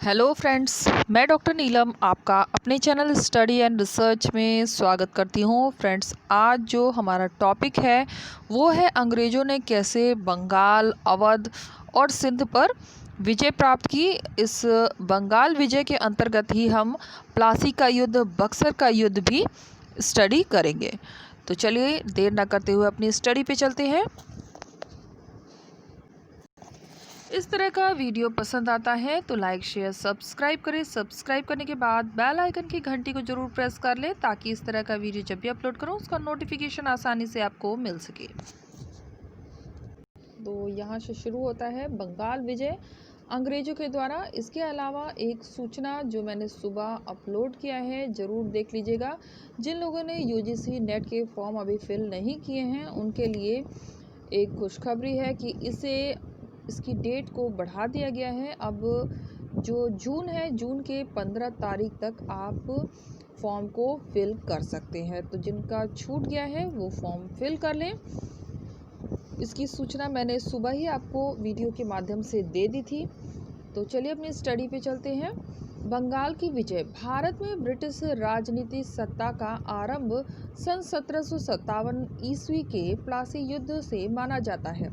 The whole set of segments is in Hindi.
हेलो फ्रेंड्स, मैं डॉक्टर नीलम आपका अपने चैनल स्टडी एंड रिसर्च में स्वागत करती हूँ। फ्रेंड्स, आज जो हमारा टॉपिक है वो है अंग्रेज़ों ने कैसे बंगाल, अवध और सिंध पर विजय प्राप्त की। इस बंगाल विजय के अंतर्गत ही हम प्लासी का युद्ध, बक्सर का युद्ध भी स्टडी करेंगे। तो चलिए देर ना करते हुए अपनी स्टडी पे चलते हैं। इस तरह का वीडियो पसंद आता है तो लाइक शेयर सब्सक्राइब करें। सब्सक्राइब करने के बाद बेल आइकन की घंटी को जरूर प्रेस कर लें ताकि इस तरह का वीडियो जब भी अपलोड करूं उसका नोटिफिकेशन आसानी से आपको मिल सके। तो यहाँ से शुरू होता है बंगाल विजय अंग्रेजों के द्वारा। इसके अलावा एक सूचना जो मैंने सुबह अपलोड किया है ज़रूर देख लीजिएगा। जिन लोगों ने यूजीसी नेट के फॉर्म अभी फिल नहीं किए हैं उनके लिए एक खुशखबरी है कि इसकी डेट को बढ़ा दिया गया है। अब जो जून है, जून के 15 तारीख तक आप फॉर्म को फिल कर सकते हैं। तो जिनका छूट गया है वो फॉर्म फिल कर लें। इसकी सूचना मैंने सुबह ही आपको वीडियो के माध्यम से दे दी थी। तो चलिए अपनी स्टडी पे चलते हैं। बंगाल की विजय। भारत में ब्रिटिश राजनीति सत्ता का आरंभ सन 1757 ईस्वी के प्लासी युद्ध से माना जाता है,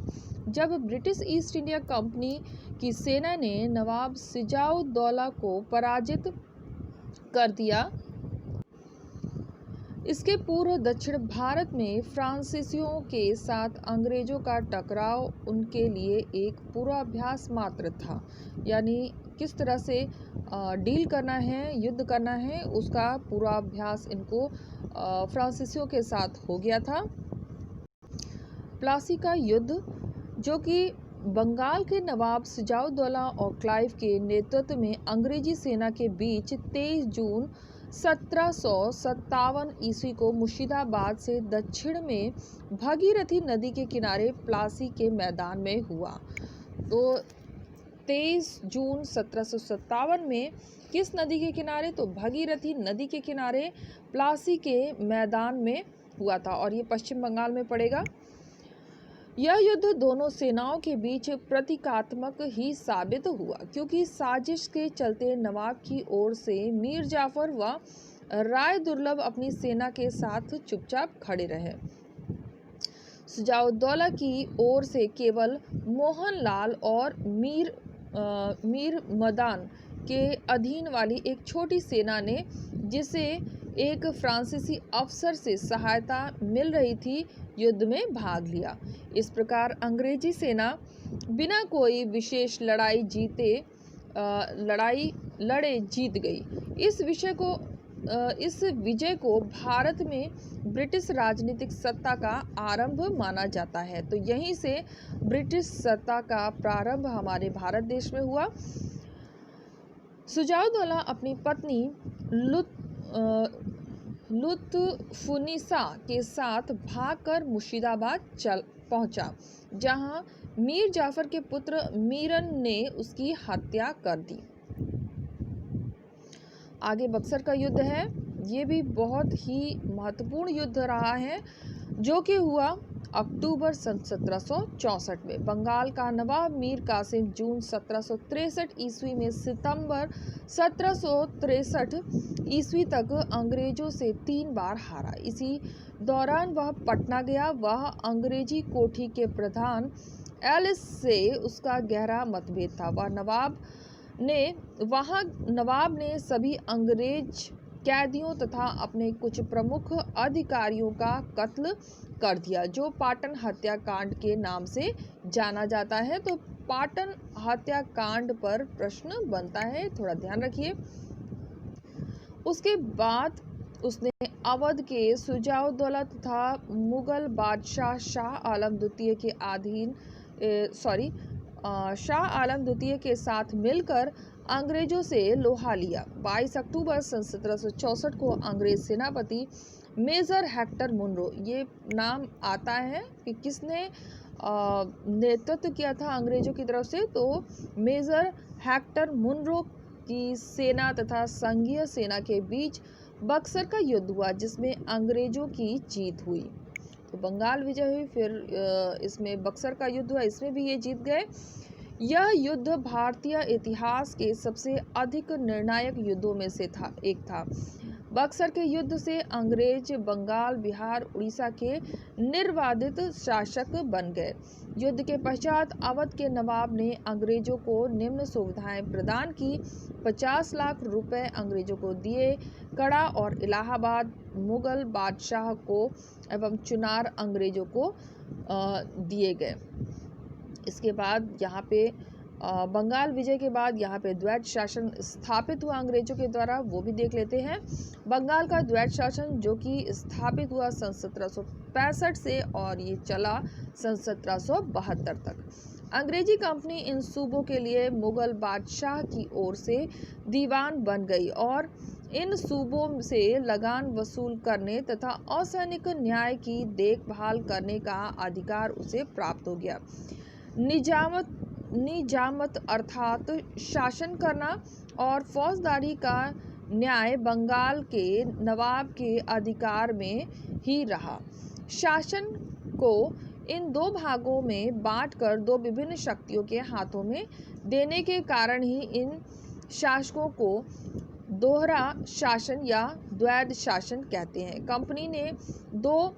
जब ब्रिटिश ईस्ट इंडिया कंपनी की सेना ने नवाब सिराजउद्दौला को पराजित कर दिया। इसके पूर्व दक्षिण भारत में फ्रांसीसियों के साथ अंग्रेजों का टकराव उनके लिए एक पूर्वाभ्यास मात्र था, यानी किस तरह से डील करना है, युद्ध करना है, उसका पूर्वाभ्यास इनको फ्रांसीसियों के साथ हो गया था। प्लासी का युद्ध, जो कि बंगाल के नवाब सिराजउद्दौला और क्लाइव के नेतृत्व में अंग्रेजी सेना के बीच 23 जून 1757 ईस्वी को मुर्शिदाबाद से दक्षिण में भागीरथी नदी के किनारे प्लासी के मैदान में हुआ। तो 23 जून 1757 में किस नदी के किनारे? तो भागीरथी नदी के किनारे प्लासी के मैदान में हुआ था और ये पश्चिम बंगाल में पड़ेगा। यह युद्ध दोनों सेनाओं के बीच प्रतीकात्मक ही साबित हुआ, क्योंकि साजिश के चलते नवाब की ओर से मीर जाफर व राय दुर्लभ अपनी सेना के साथ चुपचाप खड़े रहे। सिराजउद्दौला की ओर से केवल मोहन लाल और मीर मदान के अधीन वाली एक छोटी सेना ने, जिसे एक फ्रांसीसी अफसर से सहायता मिल रही थी, युद्ध में भाग लिया। इस प्रकार अंग्रेजी सेना बिना कोई विशेष लड़ाई लड़े जीत गई। इस विजय को भारत में ब्रिटिश राजनीतिक सत्ता का आरंभ माना जाता है। तो यहीं से ब्रिटिश सत्ता का प्रारंभ हमारे भारत देश में हुआ। सिराजउद्दौला अपनी पत्नी लुत्फुन्निसा के साथ भागकर मुर्शिदाबाद चल पहुंचा, जहां मीर जाफर के पुत्र मीरन ने उसकी हत्या कर दी। आगे बक्सर का युद्ध है। ये भी बहुत ही महत्वपूर्ण युद्ध रहा है, जो कि हुआ अक्टूबर सन 1764 में। बंगाल का नवाब मीर कासिम जून 1763 ईस्वी में सितंबर 1763 ईस्वी तक अंग्रेजों से 3 बार हारा। इसी दौरान वह पटना गया। वह अंग्रेजी कोठी के प्रधान एलिस से उसका गहरा मतभेद था। नवाब ने सभी अंग्रेज कैदियों तथा अपने कुछ प्रमुख अधिकारियों का कत्ल कर दिया, जो पाटन हत्याकांड के नाम से जाना जाता है। तो पाटन हत्याकांड पर प्रश्न बनता है, थोड़ा ध्यान रखिए। उसके बाद उसने अवध के सिराजउद्दौला तथा मुगल बादशाह शाह आलम द्वितीय के साथ मिलकर अंग्रेजों से लोहा लिया। 22 अक्टूबर सन 1764 को अंग्रेज सेनापति मेजर हेक्टर मुनरो, ये नाम आता है कि किसने नेतृत्व किया था अंग्रेजों की तरफ से, तो मेजर हेक्टर मुनरो की सेना तथा संघीय सेना के बीच बक्सर का युद्ध हुआ, जिसमें अंग्रेजों की जीत हुई। तो बंगाल विजय हुई, फिर इसमें बक्सर का युद्ध हुआ, इसमें भी ये जीत गए। यह युद्ध भारतीय इतिहास के सबसे अधिक निर्णायक युद्धों में से एक था। बक्सर के युद्ध से अंग्रेज बंगाल, बिहार, उड़ीसा के निर्वाधित शासक बन गए। युद्ध के पश्चात अवध के नवाब ने अंग्रेजों को निम्न सुविधाएं प्रदान की। 50 लाख रुपए अंग्रेजों को दिए। कड़ा और इलाहाबाद मुगल बादशाह को एवं चुनार अंग्रेजों को दिए गए। इसके बाद यहाँ पे बंगाल विजय के बाद यहाँ पे द्वैत शासन स्थापित हुआ अंग्रेजों के द्वारा, वो भी देख लेते हैं। बंगाल का द्वैत शासन जो कि स्थापित हुआ सन 1765 से और ये चला सन 1772 तक। अंग्रेजी कंपनी इन सूबों के लिए मुगल बादशाह की ओर से दीवान बन गई और इन सूबों से लगान वसूल करने तथा असैनिक न्याय की देखभाल करने का अधिकार उसे प्राप्त हो गया। निजामत अर्थात शासन करना और फौजदारी का न्याय बंगाल के नवाब के अधिकार में ही रहा। शासन को इन दो भागों में बांटकर दो विभिन्न शक्तियों के हाथों में देने के कारण ही इन शासकों को दोहरा शासन या द्वैध शासन कहते हैं। कंपनी ने 2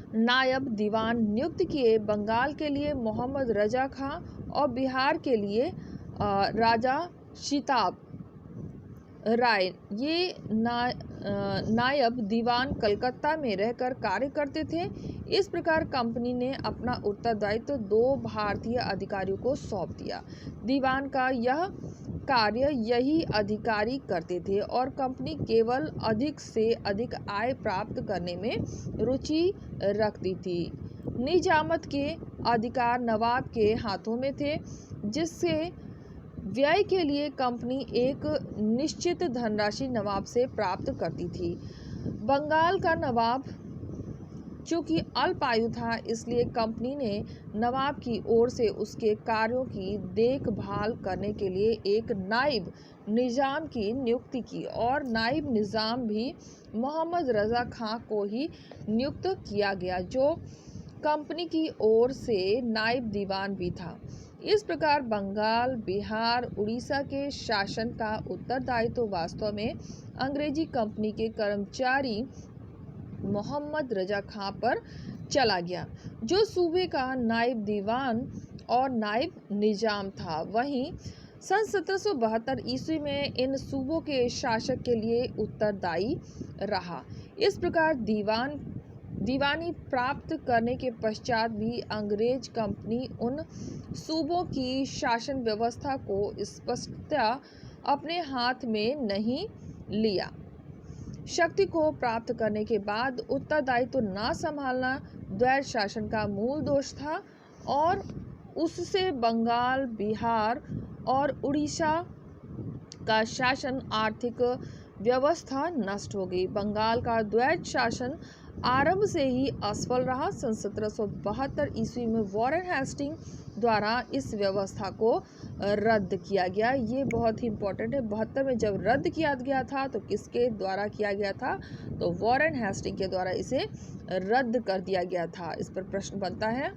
नायब दीवान नियुक्त किए, बंगाल के लिए मोहम्मद रजा खां और बिहार के लिए राजा शिताब राय। ये नायब दीवान कलकत्ता में रहकर कार्य करते थे। इस प्रकार कंपनी ने अपना उत्तरदायित्व 2 भारतीय अधिकारियों को सौंप दिया। दीवान का यह कार्य यही अधिकारी करते थे और कंपनी केवल अधिक से अधिक आय प्राप्त करने में रुचि रखती थी। निजामत के अधिकार नवाब के हाथों में थे, जिससे व्यय के लिए कंपनी एक निश्चित धनराशि नवाब से प्राप्त करती थी। बंगाल का नवाब चूंकि अल्पायु था, इसलिए कंपनी ने नवाब की ओर से उसके कार्यों की देखभाल करने के लिए एक नाइब निजाम की नियुक्ति की और नाइब निजाम भी मोहम्मद रजा खां को ही नियुक्त किया गया, जो कंपनी की ओर से नाइब दीवान भी था। इस प्रकार बंगाल, बिहार, उड़ीसा के शासन का उत्तरदायित्व वास्तव में अंग्रेजी कंपनी के कर्मचारी मोहम्मद रजा खां पर चला गया, जो सूबे का नाइब दीवान और नाइब निजाम था। वहीं सन 1772 ईस्वी में इन सूबों के शासक के लिए उत्तरदायी रहा। इस प्रकार दीवानी प्राप्त करने के पश्चात भी अंग्रेज कंपनी उन सूबों की शासन व्यवस्था को स्पष्टतया अपने हाथ में नहीं लिया। शक्ति को प्राप्त करने के बाद उत्तरदायित्व न संभालना द्वैत शासन का मूल दोष था और उससे बंगाल, बिहार और उड़ीसा का शासन आर्थिक व्यवस्था नष्ट हो गई। बंगाल का द्वैत शासन आरंभ से ही असफल रहा। सन 1772 ईस्वी में वॉरेन हेस्टिंग द्वारा इस व्यवस्था को रद्द किया गया। ये बहुत ही इम्पोर्टेंट है। 72 में जब रद्द किया गया था तो किसके द्वारा किया गया था? तो वॉरेन हेस्टिंग के द्वारा इसे रद्द कर दिया गया था। इस पर प्रश्न बनता है,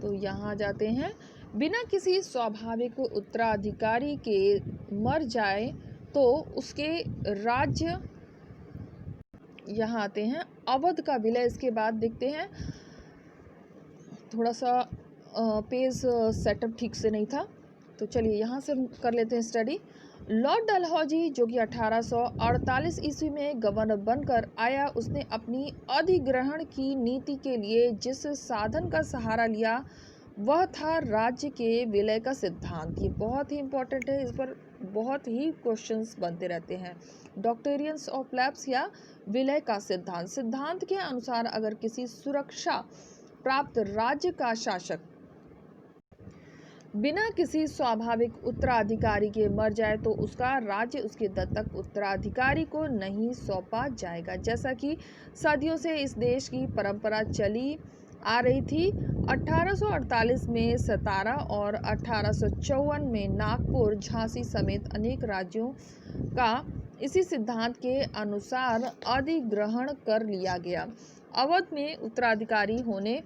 तो यहाँ जाते हैं। बिना किसी स्वाभाविक उत्तराधिकारी के मर जाए तो उसके राज्य, यहाँ आते हैं अवध का विलय। इसके बाद देखते हैं, थोड़ा सा पेज सेटअप ठीक से नहीं था, तो चलिए यहाँ से कर लेते हैं स्टडी। लॉर्ड डलहौजी जो कि 1848 ईस्वी में गवर्नर बनकर आया, उसने अपनी अधिग्रहण की नीति के लिए जिस साधन का सहारा लिया वह था राज्य के विलय का सिद्धांत। ये बहुत ही इम्पोर्टेंट है, इस पर बहुत ही क्वेश्चंस बनते रहते हैं। डॉक्टेरियंस ऑफ लैप्स या विलय का सिद्धांत। सिद्धांत के अनुसार अगर किसी सुरक्षा प्राप्त राज्य का शासक बिना किसी स्वाभाविक उत्तराधिकारी के मर जाए तो उसका राज्य उसके दत्तक उत्तराधिकारी को नहीं सौंपा जाएगा, जैसा कि सदियों से इस देश की परंपरा चली आ रही थी। 1848 में सतारा और 1854 में नागपुर, झांसी समेत अनेक राज्यों का इसी सिद्धांत के अनुसार अधिग्रहण कर लिया गया। अवध में उत्तराधिकारी होने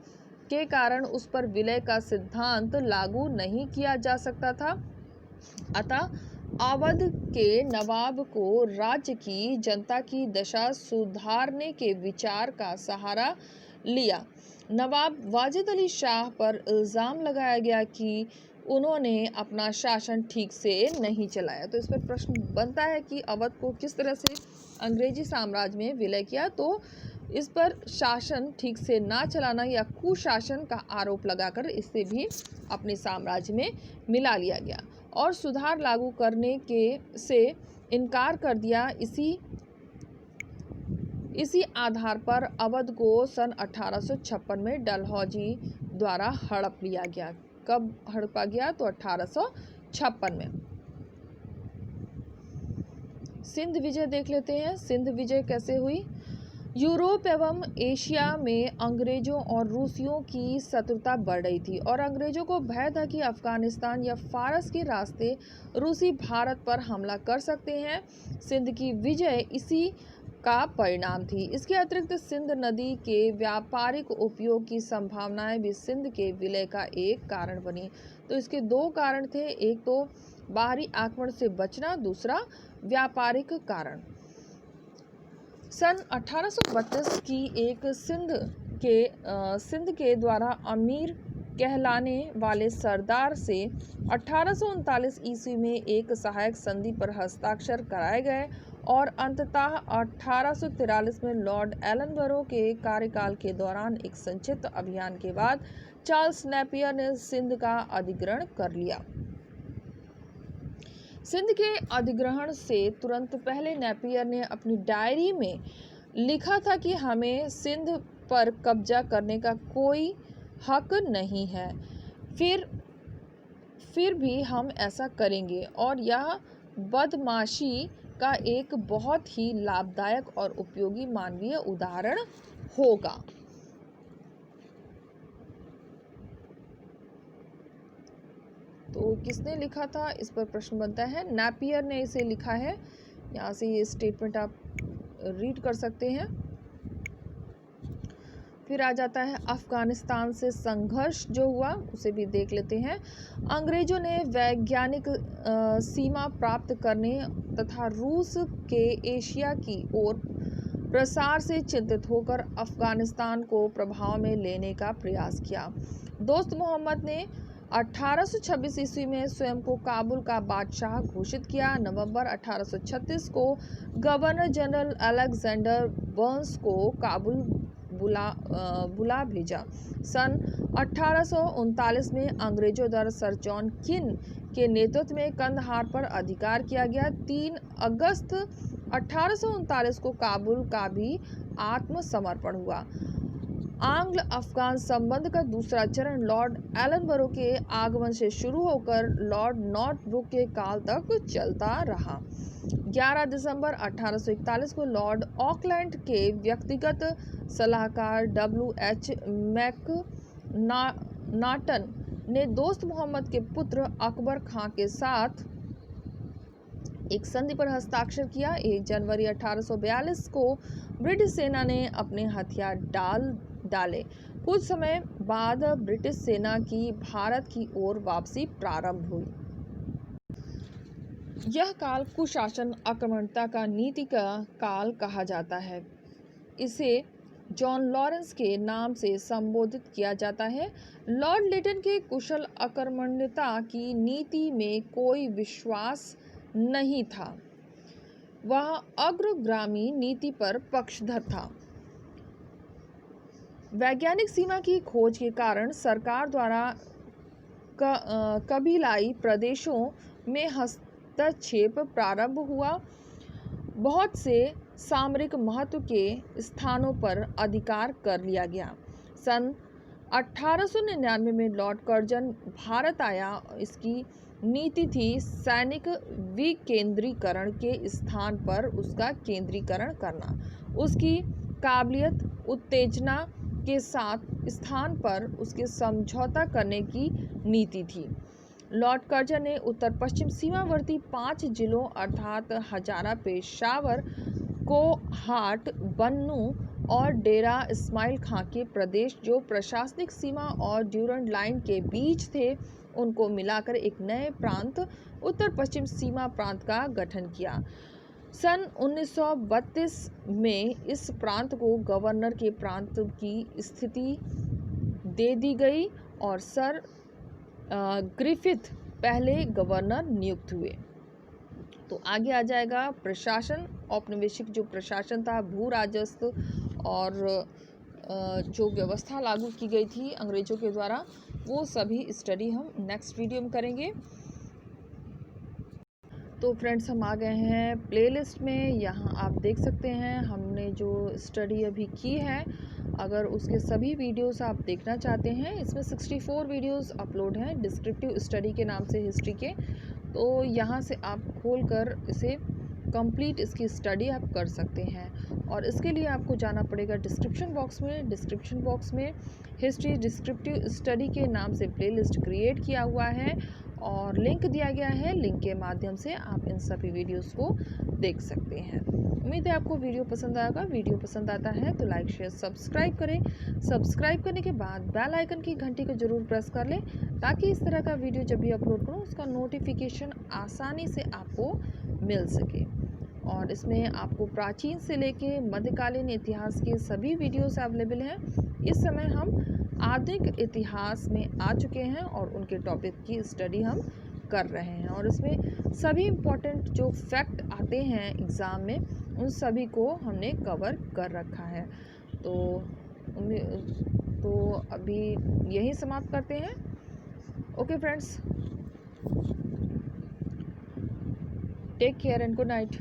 के कारण उस पर विलय का सिद्धांत लागू नहीं किया जा सकता था। अतः अवध के नवाब को राज्य की जनता की दशा सुधारने के विचार का सहारा लिया। नवाब वाजिद अली शाह पर इल्ज़ाम लगाया गया कि उन्होंने अपना शासन ठीक से नहीं चलाया। तो इस पर प्रश्न बनता है कि अवध को किस तरह से अंग्रेजी साम्राज्य में विलय किया। तो इस पर शासन ठीक से ना चलाना या कुशासन का आरोप लगाकर इसे भी अपने साम्राज्य में मिला लिया गया और सुधार लागू करने से इनकार कर दिया। इसी आधार पर अवध को सन 1856 में डलहौजी द्वारा हड़प लिया गया। कब हड़पा गया? तो 1856 में। सिंध विजय देख लेते हैं। सिंध विजय कैसे हुई? यूरोप एवं एशिया में अंग्रेजों और रूसियों की शत्रुता बढ़ रही थी और अंग्रेजों को भय था कि अफगानिस्तान या फारस के रास्ते रूसी भारत पर हमला कर सकते हैं। सिंध की विजय इसी का परिणाम थी। इसके अतिरिक्त सिंध नदी के व्यापारिक उपयोग की संभावनाएं भी सिंध के विलय का एक कारण बनी। तो इसके दो कारण थे, एक तो बाहरी आक्रमण से बचना, दूसरा व्यापारिक कारण। सन 1832 की एक सिंध के द्वारा अमीर कहलाने वाले सरदार से 1839 ईस्वी में एक सहायक संधि पर हस्ताक्षर कराए गए और अंततः 1843 में लॉर्ड एलनबरो के कार्यकाल के दौरान एक संक्षिप्त अभियान के बाद चार्ल्स नेपियर ने सिंध का अधिग्रहण कर लिया। सिंध के अधिग्रहण से तुरंत पहले नेपियर ने अपनी डायरी में लिखा था कि हमें सिंध पर कब्जा करने का कोई हक नहीं है, फिर भी हम ऐसा करेंगे और यह बदमाशी का एक बहुत ही लाभदायक और उपयोगी मानवीय उदाहरण होगा। तो किसने लिखा था? इस पर प्रश्न बनता है। नेपियर ने इसे लिखा है। यहाँ से ये स्टेटमेंट आप रीड कर सकते हैं। फिर आ जाता है अफगानिस्तान से संघर्ष जो हुआ, उसे भी देख लेते हैं। अंग्रेजों ने वैज्ञानिक सीमा प्राप्त करने तथा रूस के एशिया की ओर प्रसार से चिंतित होकर अफगानिस्तान को प्रभाव में लेने का प्रयास किया। दोस्त मोहम्मद ने 1826 ईस्वी में स्वयं को काबुल का बादशाह घोषित किया। नवंबर 1836 को गवर्नर जनरल अलेक्जेंडर बर्न्स को काबुल बुला भेजा। सन 1839 में अंग्रेजों द्वारा सर जॉन किन के नेतृत्व में कंदहार पर अधिकार किया गया। 3 अगस्त 1839 को काबुल का भी आत्मसमर्पण हुआ। आंग्ल अफगान संबंध का दूसरा चरण लॉर्ड एलनबरो के आगमन से शुरू होकर लॉर्ड नॉर्थब्रुक के काल तक चलता रहा। 11 दिसंबर 1841 को लॉर्ड ऑकलैंड के व्यक्तिगत सलाहकार WH मैकनाटन ने दोस्त मोहम्मद के पुत्र अकबर खां के साथ एक संधि पर हस्ताक्षर किया। 1 जनवरी 1842 को ब्रिटिश सेना ने अपने हथियार डाले। कुछ समय बाद ब्रिटिश सेना की भारत की ओर वापसी प्रारंभ हुई। यह काल कुशासन आक्रमणता का नीति का काल कहा जाता है। इसे जॉन लॉरेंस के नाम से संबोधित किया जाता है। लॉर्ड लिटन के कुशल आक्रमणता की नीति में कोई विश्वास नहीं था। वह अग्रगामी नीति पर पक्षधर था। वैज्ञानिक सीमा की खोज के कारण सरकार द्वारा कबीलाई प्रदेशों में हस्तक्षेप प्रारंभ हुआ। बहुत से सामरिक महत्व के स्थानों पर अधिकार कर लिया गया। सन 1899 में लॉर्ड कर्जन भारत आया। इसकी नीति थी सैनिक विकेंद्रीकरण के स्थान पर उसका केंद्रीकरण करना। उसकी काबिलियत उत्तेजना के साथ स्थान पर उसके समझौता करने की नीति थी। लॉर्ड कर्जन ने उत्तर पश्चिम सीमावर्ती 5 जिलों अर्थात हजारा, पेशावर, कोहाट, बन्नू और डेरा इस्माइल खां के प्रदेश जो प्रशासनिक सीमा और ड्यूरंड लाइन के बीच थे, उनको मिलाकर एक नए प्रांत उत्तर पश्चिम सीमा प्रांत का गठन किया। सन 1932 में इस प्रांत को गवर्नर के प्रांत की स्थिति दे दी गई और सर ग्रिफिथ पहले गवर्नर नियुक्त हुए। तो आगे आ जाएगा प्रशासन। औपनिवेशिक जो प्रशासन था, भू राजस्व और जो व्यवस्था लागू की गई थी अंग्रेजों के द्वारा, वो सभी स्टडी हम नेक्स्ट वीडियो में करेंगे। तो फ्रेंड्स, हम आ गए हैं प्लेलिस्ट में। यहाँ आप देख सकते हैं हमने जो स्टडी अभी की है, अगर उसके सभी वीडियोस आप देखना चाहते हैं, इसमें 64 वीडियोस अपलोड हैं डिस्क्रिप्टिव स्टडी के नाम से हिस्ट्री के। तो यहाँ से आप खोलकर इसे कंप्लीट इसकी स्टडी आप कर सकते हैं। और इसके लिए आपको जाना पड़ेगा डिस्क्रिप्शन बॉक्स में। डिस्क्रिप्शन बॉक्स में हिस्ट्री डिस्क्रिप्टिव स्टडी के नाम से प्लेलिस्ट क्रिएट किया हुआ है और लिंक दिया गया है। लिंक के माध्यम से आप इन सभी वीडियोस को देख सकते हैं। उम्मीद है आपको वीडियो पसंद आएगा। वीडियो पसंद आता है तो लाइक शेयर सब्सक्राइब करें। सब्सक्राइब करने के बाद बेल आइकन की घंटी को जरूर प्रेस कर लें, ताकि इस तरह का वीडियो जब भी अपलोड करूँ उसका नोटिफिकेशन आसानी से आपको मिल सके। और इसमें आपको प्राचीन से लेके मध्यकालीन इतिहास के सभी वीडियोस अवेलेबल हैं। इस समय हम आधुनिक इतिहास में आ चुके हैं और उनके टॉपिक की स्टडी हम कर रहे हैं। और इसमें सभी इम्पोर्टेंट जो फैक्ट आते हैं एग्ज़ाम में, उन सभी को हमने कवर कर रखा है। तो अभी यही समाप्त करते हैं। Okay friends, take care and good night.